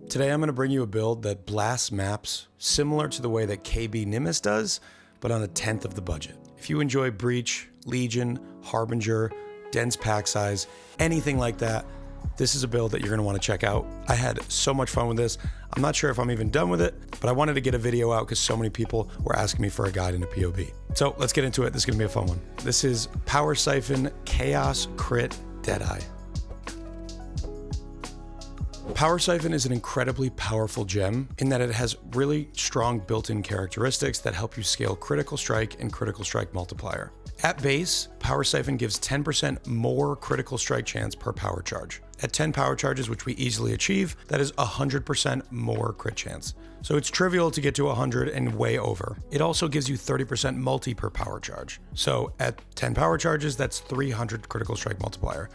Today I'm going to bring you a build that blasts maps similar to the way that KB Nimis does, but on a 10th of the budget. If you enjoy Breach, Legion, Harbinger, dense pack size, anything like that, this is a build that you're going to want to check out. I had so much fun with this. I'm not sure if I'm even done with it, but I wanted to get a video out because so many people were asking me for a guide into PoE. So let's get into it. This is going to be a fun one. This is Power Siphon Chaos Crit Deadeye. Power Siphon is an incredibly powerful gem in that it has really strong built-in characteristics that help you scale critical strike and critical strike multiplier. At base, Power Siphon gives 10% more critical strike chance per power charge. At 10 power charges, which we easily achieve, that is 100% more crit chance. So it's trivial to get to 100 and way over. It also gives you 30% multi per power charge. So at 10 power charges, that's 300 critical strike multiplier.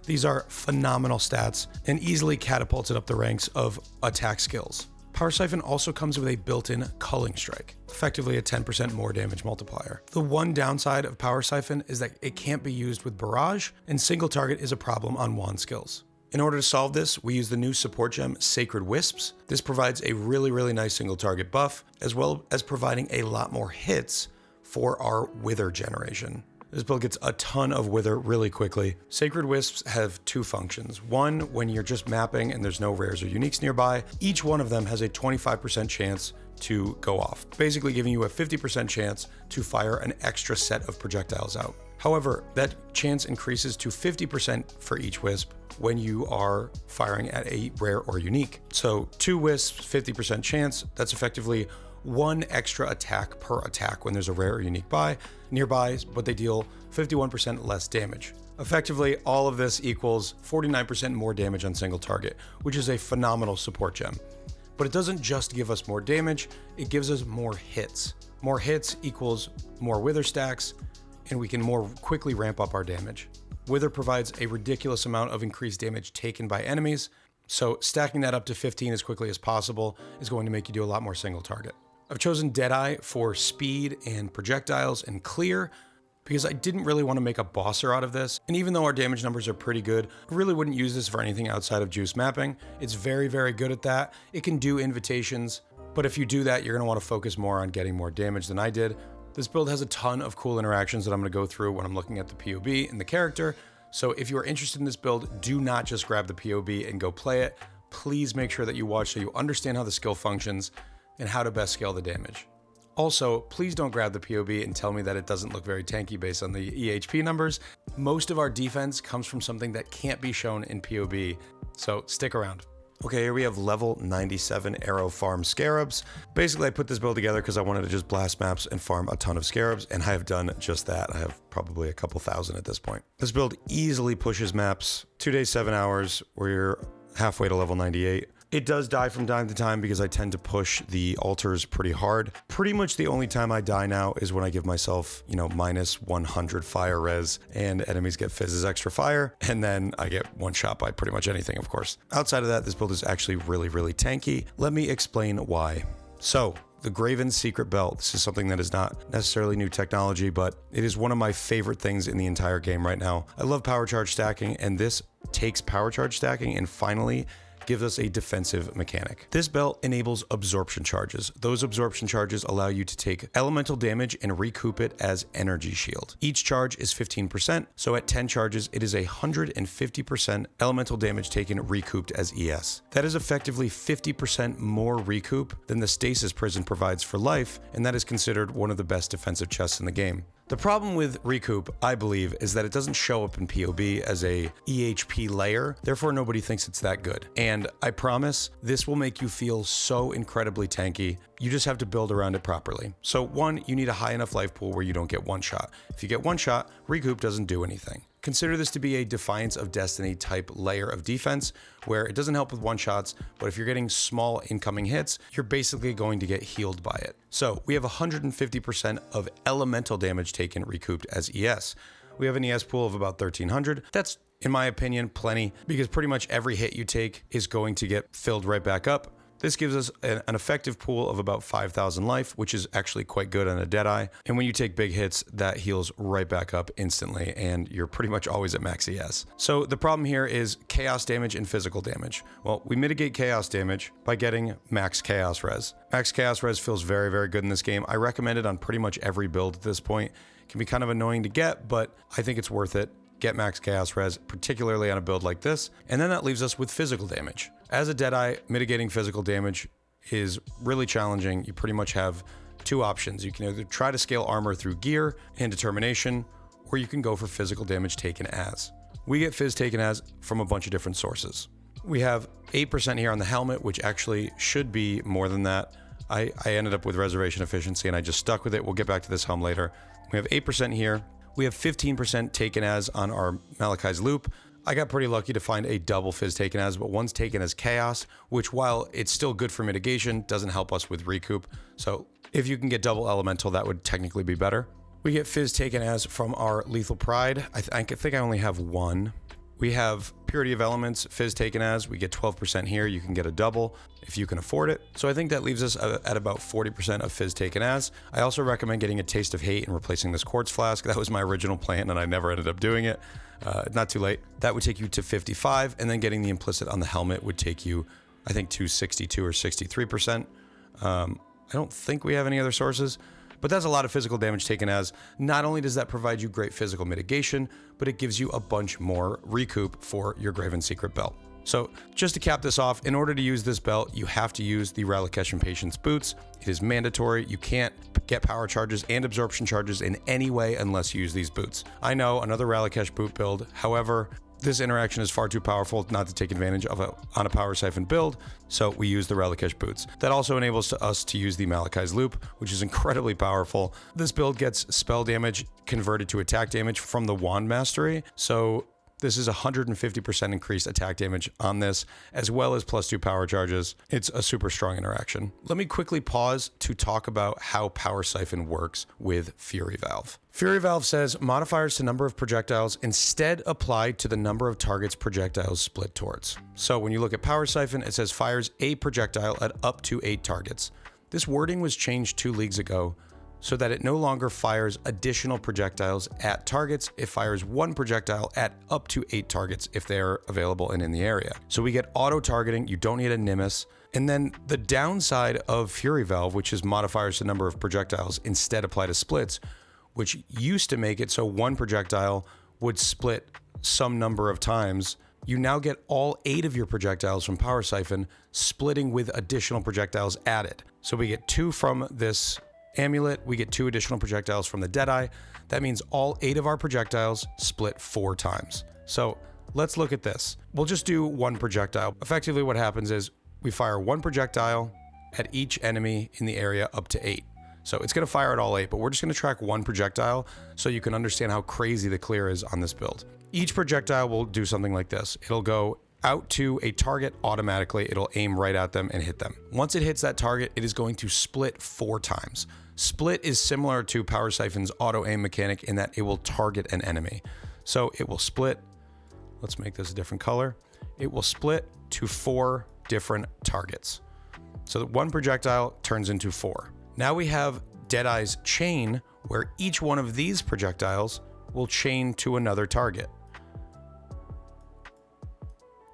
These are phenomenal stats and easily catapulted up the ranks of attack skills. Power Siphon also comes with a built-in culling strike, effectively a 10% more damage multiplier. The one downside of Power Siphon is that it can't be used with barrage, and single target is a problem on wand skills. In order to solve this, we use the new support gem Sacred Wisps. This provides a really nice single target buff, as well as providing a lot more hits for our wither generation. This build gets a ton of wither really quickly. Sacred Wisps have two functions. One, when you're just mapping and there's no rares or uniques nearby, each one of them has a 25% chance to go off, basically giving you a 50% chance to fire an extra set of projectiles out. However, that chance increases to 50% for each wisp when you are firing at a rare or unique. So 2 wisps, 50% chance, that's effectively 1 extra attack per attack when there's a rare or unique nearby, but they deal 51% less damage. Effectively, all of this equals 49% more damage on single target, which is a phenomenal support gem. But it doesn't just give us more damage, it gives us more hits. More hits equals more wither stacks, and we can more quickly ramp up our damage. Wither provides a ridiculous amount of increased damage taken by enemies, so stacking that up to 15 as quickly as possible is going to make you do a lot more single target. I've chosen Deadeye for speed and projectiles and clear because I didn't really want to make a bosser out of this. And even though our damage numbers are pretty good, I really wouldn't use this for anything outside of juice mapping. It's very good at that. It can do invitations, but if you do that, you're going to want to focus more on getting more damage than I did. This build has a ton of cool interactions that I'm going to go through when I'm looking at the PoB and the character. So if you are interested in this build, do not just grab the PoB and go play it. Please make sure that you watch so you understand how the skill functions and how to best scale the damage. Also, please don't grab the PoB and tell me that it doesn't look very tanky based on the EHP numbers. Most of our defense comes from something that can't be shown in PoB, so stick around. Okay, here we have level 97 arrow farm scarabs. Basically, I put this build together because I wanted to just blast maps and farm a ton of scarabs, and I have done just that. I have probably a couple thousand at this point. This build easily pushes maps 2 days, 7 hours, where you're halfway to level 98. It does die from time to time because I tend to push the altars pretty hard. Pretty much the only time I die now is when I give myself, minus 100 fire res and enemies get fizzes extra fire, and then I get one shot by pretty much anything, of course. Outside of that, this build is actually really tanky. Let me explain why. So, the Graven's Secret Belt. This is something that is not necessarily new technology, but it is one of my favorite things in the entire game right now. I love power charge stacking, and this takes power charge stacking and finally gives us a defensive mechanic. This belt enables absorption charges. Those absorption charges allow you to take elemental damage and recoup it as energy shield. Each charge is 15%, so at 10 charges, it is 150% elemental damage taken recouped as ES. That is effectively 50% more recoup than the Stasis Prison provides for life, and that is considered one of the best defensive chests in the game. The problem with recoup, I believe, is that it doesn't show up in PoB as a EHP layer, therefore nobody thinks it's that good. And I promise, this will make you feel so incredibly tanky, you just have to build around it properly. So 1, you need a high enough life pool where you don't get one shot. If you get one shot, recoup doesn't do anything. Consider this to be a Defiance of Destiny type layer of defense, where it doesn't help with one shots, but if you're getting small incoming hits, you're basically going to get healed by it. So we have 150% of elemental damage taken recouped as ES. We have an ES pool of about 1300. That's, in my opinion, plenty, because pretty much every hit you take is going to get filled right back up. This gives us an effective pool of about 5,000 life, which is actually quite good on a Deadeye. And when you take big hits, that heals right back up instantly, and you're pretty much always at max ES. So the problem here is chaos damage and physical damage. Well, we mitigate chaos damage by getting max chaos res. Max chaos res feels very, very good in this game. I recommend it on pretty much every build at this point. It can be kind of annoying to get, but I think it's worth it. Get max chaos res, particularly on a build like this. And then that leaves us with physical damage. As a Deadeye, mitigating physical damage is really challenging. You pretty much have two options. You can either try to scale armor through gear and determination, or you can go for physical damage taken as. We get phys taken as from a bunch of different sources. We have 8% here on the helmet, which actually should be more than that. I ended up with reservation efficiency and I just stuck with it. We'll get back to this helm later. We have 8% here. We have 15% taken as on our Malachai's loop. I got pretty lucky to find a double phys taken as, but one's taken as chaos, which while it's still good for mitigation, doesn't help us with recoup. So if you can get double elemental, that would technically be better. We get phys taken as from our lethal pride. I think I only have one. We have Purity of Elements, Fizz taken as. We get 12% here. You can get a double if you can afford it. So I think that leaves us at about 40% of Fizz taken as. I also recommend getting a Taste of Hate and replacing this Quartz Flask. That was my original plan and I never ended up doing it. Not too late. That would take you to 55, and then getting the Implicit on the helmet would take you, I think, to 62 or 63%. I don't think we have any other sources. But that's a lot of physical damage taken as. Not only does that provide you great physical mitigation, but it gives you a bunch more recoup for your Graven Secret belt. So just to cap this off, in order to use this belt, you have to use the Ralakesh and Patience boots. It is mandatory. You can't get power charges and absorption charges in any way unless you use these boots. I know, another Ralakesh boot build. However, this interaction is far too powerful not to take advantage of on a Power Siphon build, so we use the Ralakesh boots. That also enables us to use the Malachai's loop, which is incredibly powerful. This build gets spell damage converted to attack damage from the Wand Mastery, so this is 150% increased attack damage on this, as well as +2 power charges. It's a super strong interaction. Let me quickly pause to talk about how Power Siphon works with Fury Valve. Fury Valve says modifiers to number of projectiles instead apply to the number of targets projectiles split towards. So when you look at Power Siphon, it says fires a projectile at up to 8 targets. This wording was changed 2 leagues ago so that it no longer fires additional projectiles at targets. It fires 1 projectile at up to 8 targets if they are available and in the area. So we get auto targeting. You don't need a Nimis. And then the downside of Fury Valve, which is modifiers to number of projectiles instead apply to splits, which used to make it so 1 projectile would split some number of times. You now get all 8 of your projectiles from Power Siphon splitting with additional projectiles added. So we get 2 from this amulet, we get 2 additional projectiles from the Deadeye. That means all 8 of our projectiles split 4 times. So let's look at this. We'll just do 1 projectile. Effectively what happens is we fire 1 projectile at each enemy in the area up to 8. So it's going to fire at all 8, but we're just going to track 1 projectile so you can understand how crazy the clear is on this build. Each projectile will do something like this. It'll go out to a target automatically. It'll aim right at them and hit them. Once it hits that target, it is going to split 4 times. Split is similar to Power Siphon's auto aim mechanic in that it will target an enemy. So it will split. Let's make this a different color. It will split to 4 different targets. So that 1 projectile turns into 4. Now we have Deadeye's chain, where each one of these projectiles will chain to another target.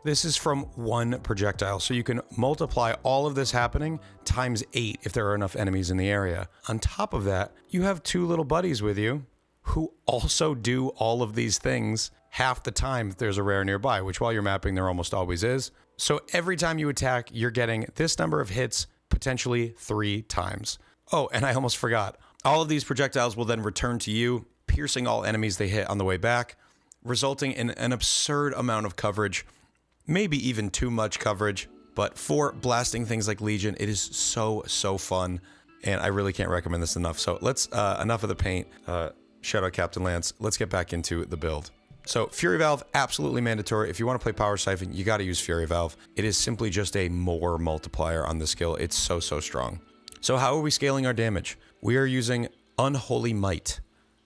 This is from 1 projectile, so you can multiply all of this happening times 8 if there are enough enemies in the area. On top of that, you have 2 little buddies with you who also do all of these things half the time if there's a rare nearby, which while you're mapping, there almost always is. So every time you attack, you're getting this number of hits, potentially 3 times. Oh, and I almost forgot. All of these projectiles will then return to you, piercing all enemies they hit on the way back, resulting in an absurd amount of coverage. Maybe even too much coverage, but for blasting things like Legion, it is so fun, and I really can't recommend this enough. So let's, enough of the paint, shout out Captain Lance, let's get back into the build. So Fury Valve, absolutely mandatory. If you want to play Power Siphon, you got to use Fury Valve. It is simply just a more multiplier on the skill. It's so strong. So how are we scaling our damage? We are using Unholy Might.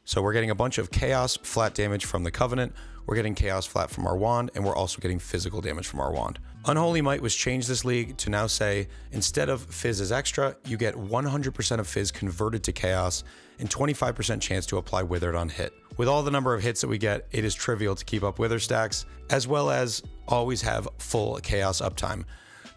So we're getting a bunch of chaos flat damage from the Covenant. we're getting Chaos Flat from our wand, and we're also getting physical damage from our wand. Unholy Might was changed this league to now say, instead of Fizz as extra, you get 100% of Fizz converted to Chaos and 25% chance to apply Withered on hit. With all the number of hits that we get, it is trivial to keep up Wither stacks, as well as always have full Chaos uptime.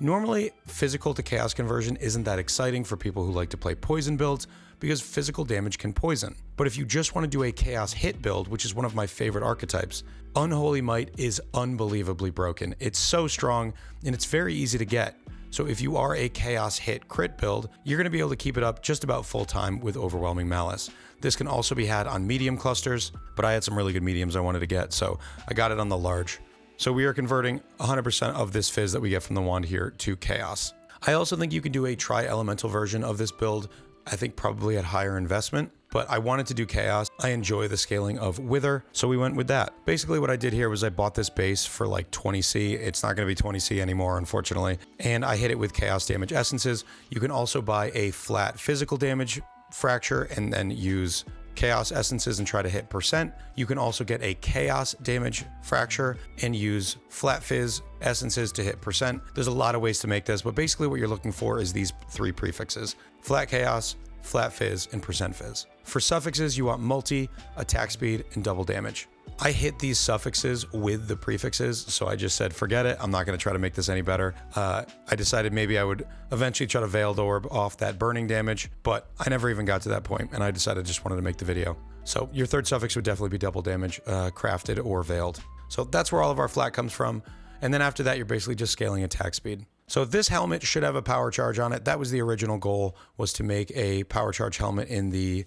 Normally, physical to Chaos conversion isn't that exciting for people who like to play poison builds, because physical damage can poison. But if you just want to do a Chaos hit build, which is one of my favorite archetypes, Unholy Might is unbelievably broken. It's so strong, and it's very easy to get. So if you are a Chaos hit crit build, you're going to be able to keep it up just about full time with Overwhelming Malice. This can also be had on medium clusters, but I had some really good mediums I wanted to get, so I got it on the large. So we are converting 100% of this Fizz that we get from the wand here to Chaos. I also think you can do a tri-elemental version of this build, I think probably at higher investment, but I wanted to do Chaos. I enjoy the scaling of Wither, so we went with that. Basically what I did here was I bought this base for like 20C. It's not going to be 20C anymore, unfortunately, and I hit it with Chaos damage essences. You can also buy a flat physical damage fracture and then use Chaos essences and try to hit percent. You can also get a Chaos damage fracture and use flat fizz essences to hit percent. There's a lot of ways to make this, but basically what you're looking for is these three prefixes: flat Chaos, flat fizz, and percent fizz. For suffixes, you want multi, attack speed, and double damage. I hit these suffixes with the prefixes, so I just said, forget it. I'm not going to try to make this any better. I decided maybe I would eventually try to Veiled Orb off that burning damage, but I never even got to that point, and I decided I just wanted to make the video. So your third suffix would definitely be double damage, crafted or veiled. So that's where all of our flat comes from. And then after that, you're basically just scaling attack speed. So this helmet should have a power charge on it. That was the original goal, was to make a power charge helmet in the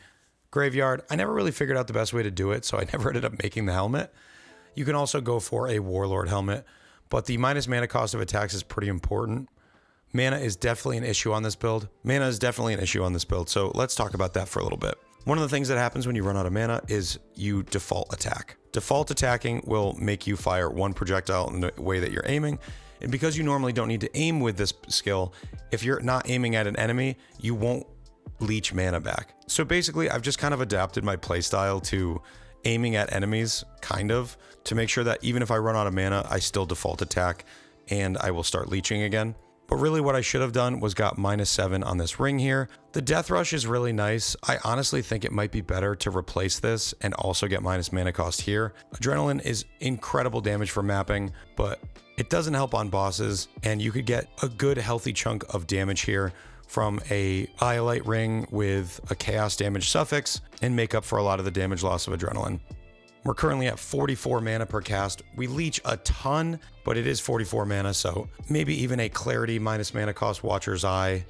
graveyard. I never really figured out the best way to do it, so I never ended up making the helmet. You can also go for a Warlord helmet, but the minus mana cost of attacks is pretty important. Mana is definitely an issue on this build. So let's talk about that for a little bit. One of the things that happens when you run out of mana is you default attack. Default attacking will make you fire one projectile in the way that you're aiming. And because you normally don't need to aim with this skill, if you're not aiming at an enemy, you won't leech mana back. So basically, I've just kind of adapted my playstyle to aiming at enemies, kind of, to make sure that even if I run out of mana, I still default attack and I will start leeching again. But really what I should have done was got -7 on this ring here. The Death Rush is really nice. I honestly think it might be better to replace this and also get minus mana cost here. Adrenaline is incredible damage for mapping, but it doesn't help on bosses, and you could get a good healthy chunk of damage here from a Iolite ring with a chaos damage suffix and make up for a lot of the damage loss of adrenaline. We're currently at 44 mana per cast. We leech a ton, but it is 44 mana, so maybe even a Clarity minus mana cost Watcher's Eye.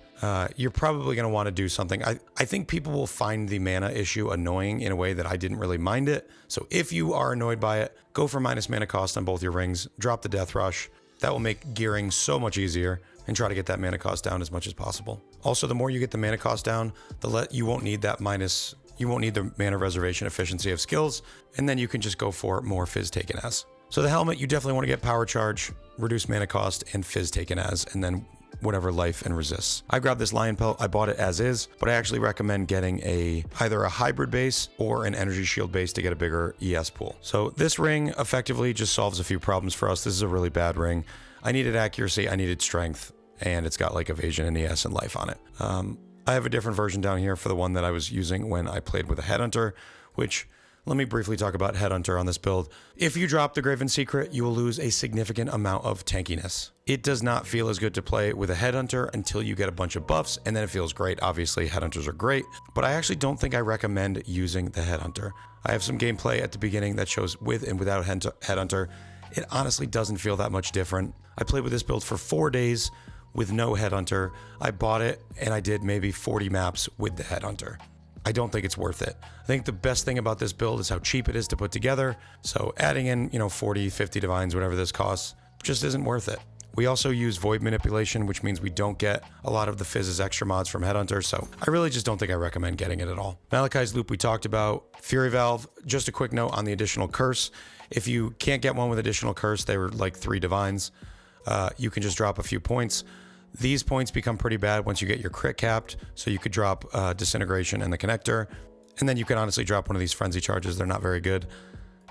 You're probably going to want to do something. I think people will find the mana issue annoying in a way that I didn't really mind it. So if you are annoyed by it, go for minus mana cost on both your rings, drop the Death Rush. That will make gearing so much easier, and try to get that mana cost down as much as possible. Also, the more you get the mana cost down, you won't need that you won't need the mana reservation efficiency of skills, and then you can just go for more Fizz taken as. So the helmet, you definitely want to get power charge, reduce mana cost, and Fizz taken as, and then whatever life and resists. I grabbed this lion pelt, I bought it as is, but I actually recommend getting either a hybrid base or an energy shield base to get a bigger ES pool. So this ring effectively just solves a few problems for us. This is a really bad ring. I needed accuracy, I needed strength, and it's got like evasion and ES and life on it. I have a different version down here for the one that I was using when I played with a Headhunter, which, let me briefly talk about Headhunter on this build. If you drop the Graven Secret, you will lose a significant amount of tankiness. It does not feel as good to play with a Headhunter until you get a bunch of buffs, and then it feels great. Obviously, Headhunters are great, but I actually don't think I recommend using the Headhunter. I have some gameplay at the beginning that shows with and without Headhunter. It honestly doesn't feel that much different. I played with this build for 4 days with no Headhunter. I bought it and I did maybe 40 maps with the Headhunter. I don't think it's worth it. I think the best thing about this build is how cheap it is to put together. So adding in, 40, 50 divines, whatever this costs, just isn't worth it. We also use Void Manipulation, which means we don't get a lot of the Fizz's extra mods from Headhunter, so I really just don't think I recommend getting it at all. Malachi's Loop we talked about. Fury Valve, just a quick note on the additional curse. If you can't get one with additional curse, they were like 3 divines. You can just drop a few points. These points become pretty bad once you get your crit capped, so you could drop Disintegration and the Connector, and then you can honestly drop one of these Frenzy charges. They're not very good.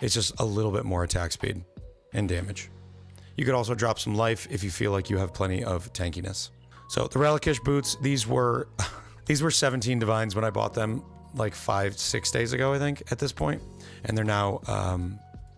It's just a little bit more attack speed and damage. You could also drop some life if you feel like you have plenty of tankiness. So the Relikish boots, these were 17 divines when I bought them like 5-6 days ago, I think, at this point, and they're now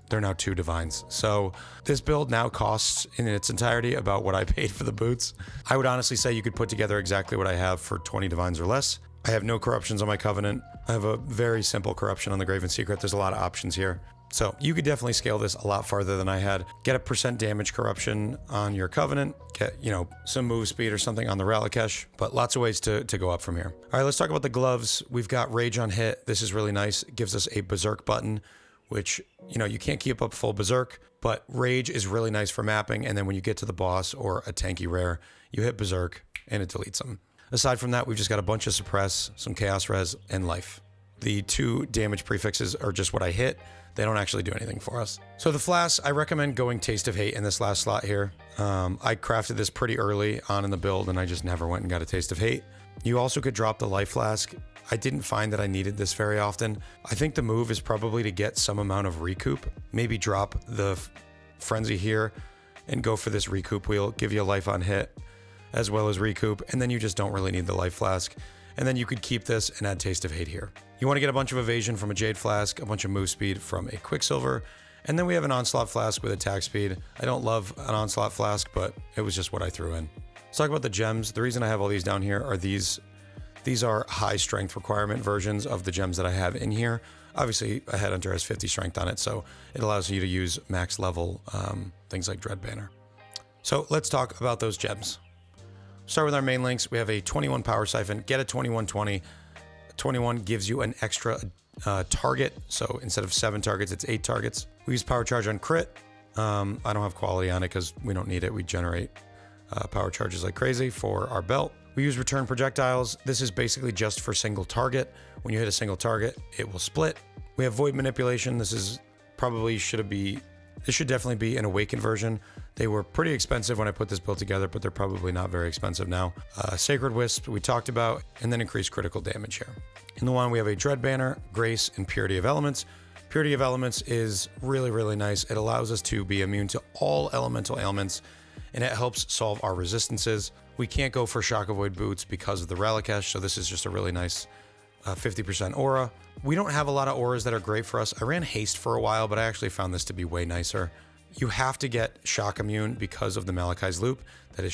2 divines. So this build now costs in its entirety about what I paid for the boots. I would honestly say you could put together exactly what I have for 20 divines or less. I have no corruptions on my Covenant. I have a very simple corruption on the Graven Secret. There's a lot of options here. So you could definitely scale this a lot farther than I had. Get a % damage corruption on your Covenant, get, some move speed or something on the Relikish, but lots of ways to go up from here. All right, let's talk about the gloves. We've got Rage on hit. This is really nice. It gives us a Berserk button, which, you can't keep up full Berserk, but Rage is really nice for mapping. And then when you get to the boss or a tanky rare, you hit Berserk and it deletes them. Aside from that, we've just got a bunch of Suppress, some Chaos Res, and Life. The 2 damage prefixes are just what I hit. They don't actually do anything for us. So the flasks, I recommend going Taste of Hate in this last slot here. I crafted this pretty early on in the build and I just never went and got a Taste of Hate. You also could drop the Life Flask. I didn't find that I needed this very often. I think the move is probably to get some amount of recoup. Maybe drop the Frenzy here and go for this recoup wheel, give you a life on hit as well as recoup, and then you just don't really need the Life Flask. And then you could keep this and add Taste of Hate here. You want to get a bunch of evasion from a Jade Flask, a bunch of move speed from a Quicksilver, and then we have an Onslaught Flask with attack speed. I don't love an Onslaught Flask, but it was just what I threw in. Let's talk about the gems. The reason I have all these down here are these are high strength requirement versions of the gems that I have in here. Obviously, a Headhunter has 50 strength on it, so it allows you to use max level things like Dread Banner. So let's talk about those gems. Start with our main links. We have a 21 Power Siphon. Get a 2120. 21 gives you an extra target. So instead of 7 targets, it's 8 targets. We use Power Charge on crit. I don't have quality on it because we don't need it. We generate power charges like crazy for our belt. We use Return Projectiles. This is basically just for single target. When you hit a single target, it will split. We have Void Manipulation. This should definitely be an Awakened version. They were pretty expensive when I put this build together, but they're probably not very expensive now. Sacred Wisp we talked about, and then increased critical damage here. In the one, we have a Dread Banner, Grace, and Purity of Elements. Purity of Elements is really, really nice. It allows us to be immune to all elemental ailments, and it helps solve our resistances. We can't go for Shock Avoid boots because of the Relikish, so this is just a really nice 50% aura. We don't have a lot of auras that are great for us. I ran Haste for a while, but I actually found this to be way nicer. You have to get shock immune because of the Malachai's Loop that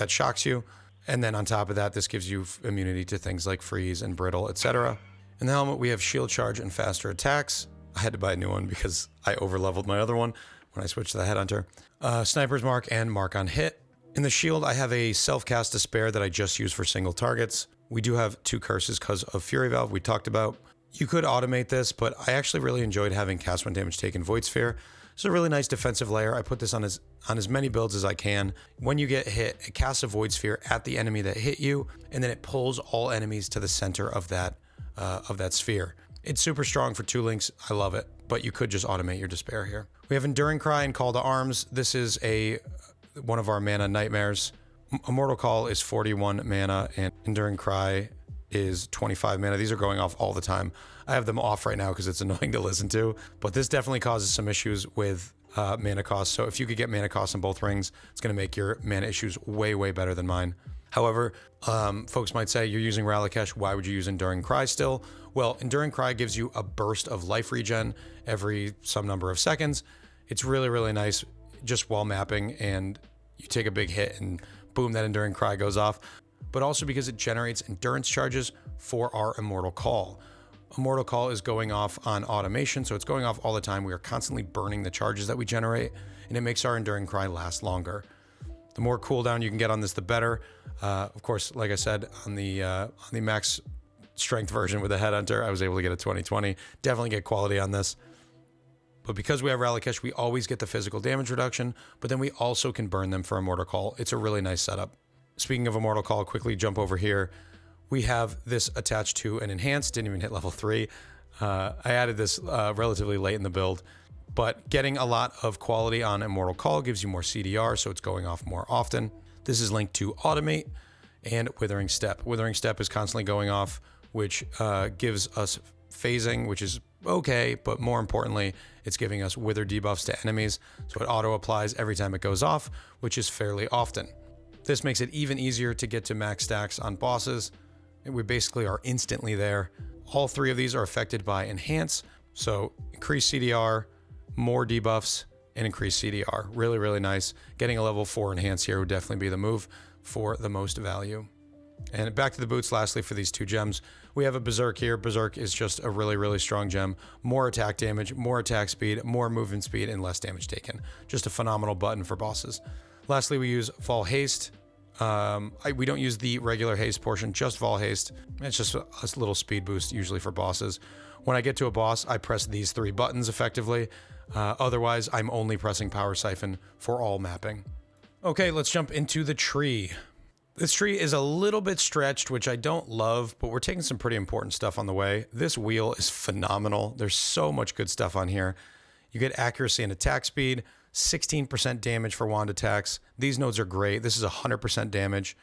shocks you. And then on top of that, this gives you immunity to things like freeze and brittle, etc. In the helmet, we have shield charge and faster attacks. I had to buy a new one because I overleveled my other one when I switched to the Headhunter. Sniper's Mark and Mark on hit. In the shield, I have a self-cast Despair that I just use for single targets. We do have 2 curses because of Fury Valve we talked about. You could automate this, but I actually really enjoyed having cast when damage taken Void Sphere. It's a really nice defensive layer. I put this on as many builds as I can. When you get hit, it casts a Void Sphere at the enemy that hit you, and then it pulls all enemies to the center of that sphere. It's super strong for 2 links. I love it, but you could just automate your Despair here. We have Enduring Cry and Call to Arms. This is one of our mana nightmares. Immortal Call is 41 mana, and Enduring Cry is 25 mana. These are going off all the time. I have them off right now because it's annoying to listen to, but this definitely causes some issues with mana cost. So if you could get mana cost on both rings, it's going to make your mana issues way, way better than mine. However, folks might say, you're using Relikish, why would you use Enduring Cry still? Well, Enduring Cry gives you a burst of life regen every some number of seconds. It's really, really nice just while mapping, and you take a big hit and boom, that Enduring Cry goes off. But also because it generates endurance charges for our Immortal Call. Immortal Call is going off on automation, so it's going off all the time. We are constantly burning the charges that we generate, and it makes our Enduring Cry last longer. The more cooldown you can get on this, the better. Of course, like I said, on the max strength version with the Headhunter, I was able to get a 2020. Definitely get quality on this. But because we have Relikish, we always get the physical damage reduction, but then we also can burn them for Immortal Call. It's a really nice setup. Speaking of Immortal Call, quickly jump over here. We have this attached to an Enhanced, didn't even hit level 3. I added this relatively late in the build, but getting a lot of quality on Immortal Call gives you more CDR, so it's going off more often. This is linked to Automate and Withering Step. Withering Step is constantly going off, which gives us phasing, which is okay, but more importantly, it's giving us wither debuffs to enemies, so it auto applies every time it goes off, which is fairly often. This makes it even easier to get to max stacks on bosses, and we basically are instantly there. All three of these are affected by enhance, so increased CDR, more debuffs, and increased CDR. Really, really nice. Getting a level 4 enhance here would definitely be the move for the most value. And back to the boots lastly for these 2 gems. We have a Berserk here. Berserk is just a really, really strong gem. More attack damage, more attack speed, more movement speed, and less damage taken. Just a phenomenal button for bosses. Lastly, we use Vol Haste. We don't use the regular haste portion, just Vol Haste. It's just a little speed boost usually for bosses. When I get to a boss, I press these 3 buttons effectively. Otherwise, I'm only pressing Power Siphon for all mapping. Okay, let's jump into the tree. This tree is a little bit stretched, which I don't love, but we're taking some pretty important stuff on the way. This wheel is phenomenal. There's so much good stuff on here. You get accuracy and attack speed, 16% damage for wand attacks. These nodes are great. This is 100% damage.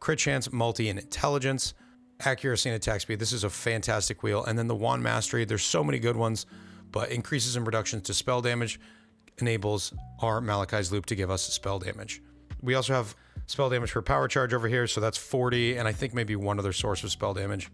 Crit chance, multi, and intelligence. Accuracy and attack speed. This is a fantastic wheel. And then the wand mastery. There's so many good ones, but increases and reductions to spell damage enables our Malachai's Loop to give us spell damage. We also have spell damage for power charge over here, so that's 40, and I think maybe one other source of spell damage.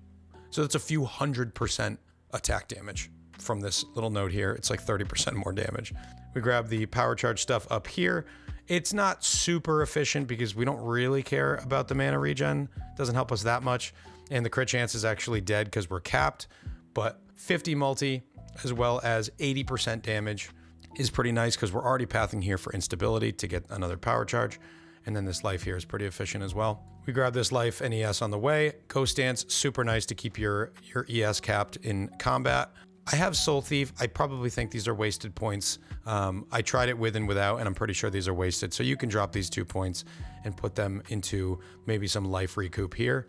So that's a few 100% attack damage from this little node here. It's like 30% more damage. We grab the power charge stuff up here. It's not super efficient because we don't really care about the mana regen. Doesn't help us that much. And the crit chance is actually dead because we're capped, but 50 multi as well as 80% damage is pretty nice because we're already pathing here for instability to get another power charge. And then this life here is pretty efficient as well. We grab this life and ES on the way. Ghost Dance, super nice to keep your ES capped in combat. I have Soul Thief. I probably think these are wasted points. I tried it with and without, and I'm pretty sure these are wasted. So you can drop these 2 points and put them into maybe some life recoup here.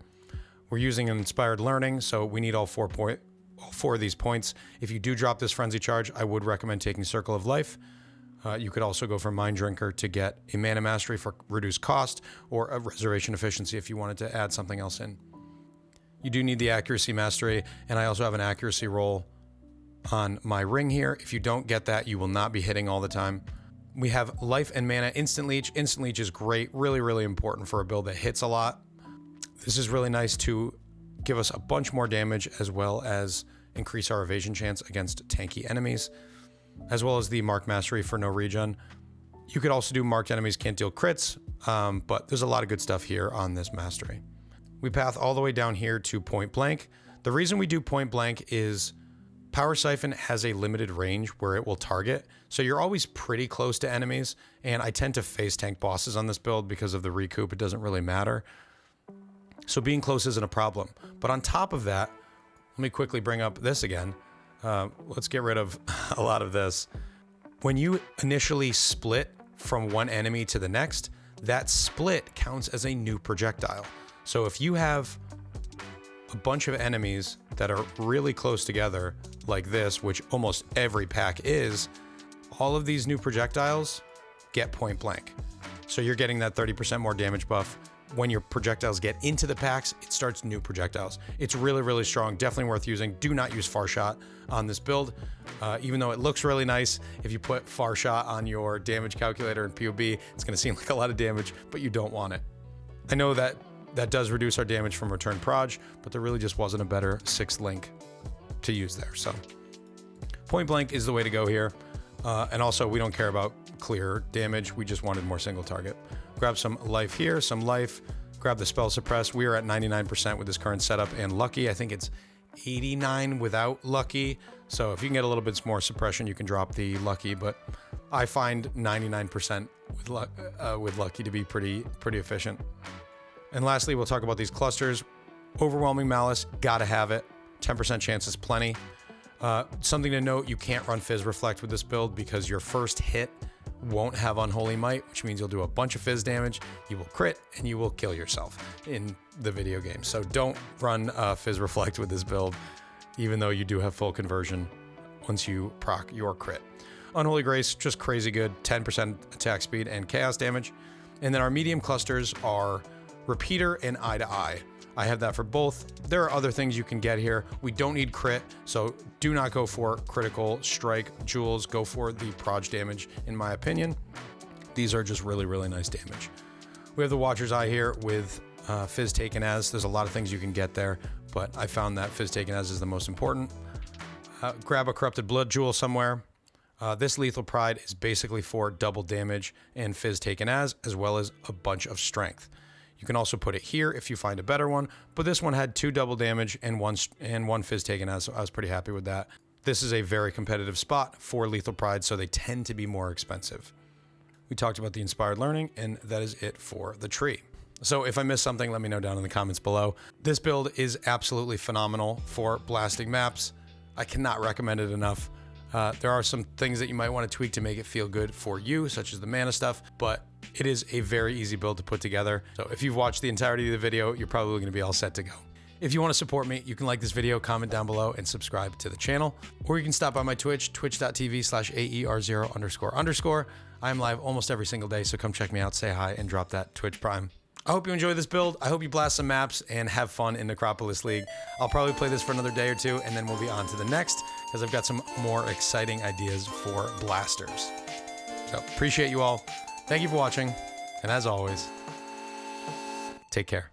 We're using an Inspired Learning, so we need all 4 of these points. If you do drop this Frenzy Charge, I would recommend taking Circle of Life. You could also go for Mind Drinker to get a Mana Mastery for reduced cost, or a Reservation Efficiency if you wanted to add something else in. You do need the Accuracy Mastery, and I also have an Accuracy roll on my ring here. If you don't get that, you will not be hitting all the time. We have Life and Mana Instant Leech. Instant Leech is great, really, really important for a build that hits a lot. This is really nice to give us a bunch more damage as well as increase our evasion chance against tanky enemies, as well as the Mark Mastery for no regen. You could also do marked enemies can't deal crits, but there's a lot of good stuff here on this mastery. We path all the way down here to Point Blank. The reason we do Point Blank is Power Siphon has a limited range where it will target, so you're always pretty close to enemies, and I tend to face tank bosses on this build because of the recoup. It doesn't really matter. So being close isn't a problem. But on top of that, let me quickly bring up this again. Let's get rid of a lot of this. When you initially split from one enemy to the next, that split counts as a new projectile. So if you have a bunch of enemies that are really close together like this, which almost every pack is, all of these new projectiles get Point Blank. So you're getting that 30% more damage buff. When your projectiles get into the packs, it starts new projectiles. It's really, really strong. Definitely worth using. Do not use Far Shot on this build. Even though it looks really nice, if you put Far Shot on your damage calculator in PoE, it's going to seem like a lot of damage, but you don't want it. I know that does reduce our damage from Return Proj, but there really just wasn't a better 6th link to use there. So Point Blank is the way to go here. And also, we don't care about clear damage. We just wanted more single target. Grab some life here, some life. Grab the Spell Suppress. We are at 99% with this current setup and Lucky. I think it's 89 without Lucky. So if you can get a little bit more suppression, you can drop the Lucky. But I find 99% with Lucky to be pretty efficient. And lastly, we'll talk about these clusters. Overwhelming Malice, gotta have it. 10% chance is plenty. Something to note, you can't run Fizz Reflect with this build because your first hit won't have Unholy Might, which means you'll do a bunch of Fizz damage, you will crit, and you will kill yourself in the video game. So don't run Fizz Reflect with this build, even though you do have full conversion once you proc your crit. Unholy Grace, just crazy good, 10% attack speed and chaos damage. And then our medium clusters are Repeater and Eye to Eye. I have that for both. There are other things you can get here. We don't need crit, so do not go for critical strike jewels. Go for the proj damage, in my opinion. These are just really, really nice damage. We have the Watcher's Eye here with Fizz Taken As. There's a lot of things you can get there, but I found that Fizz Taken As is the most important. Grab a Corrupted Blood Jewel somewhere. This Lethal Pride is basically for double damage and Fizz Taken As well as a bunch of strength. You can also put it here if you find a better one, but this one had 2 double damage and one Fizz Taken As, so I was pretty happy with that. This is a very competitive spot for Lethal Pride, so they tend to be more expensive. We talked about the Inspired Learning, and that is it for the tree. So if I missed something, let me know down in the comments below. This build is absolutely phenomenal for blasting maps. I cannot recommend it enough. There are some things that you might want to tweak to make it feel good for you, such as the mana stuff, but it is a very easy build to put together. So if you've watched the entirety of the video, you're probably going to be all set to go. If you want to support me, you can like this video, comment down below, and subscribe to the channel. Or you can stop by my Twitch, twitch.tv/AER0__. I am live almost every single day, so come check me out, say hi, and drop that Twitch Prime. I hope you enjoy this build. I hope you blast some maps and have fun in Necropolis League. I'll probably play this for another day or two, and then we'll be on to the next, because I've got some more exciting ideas for blasters. So, appreciate you all. Thank you for watching, and as always, take care.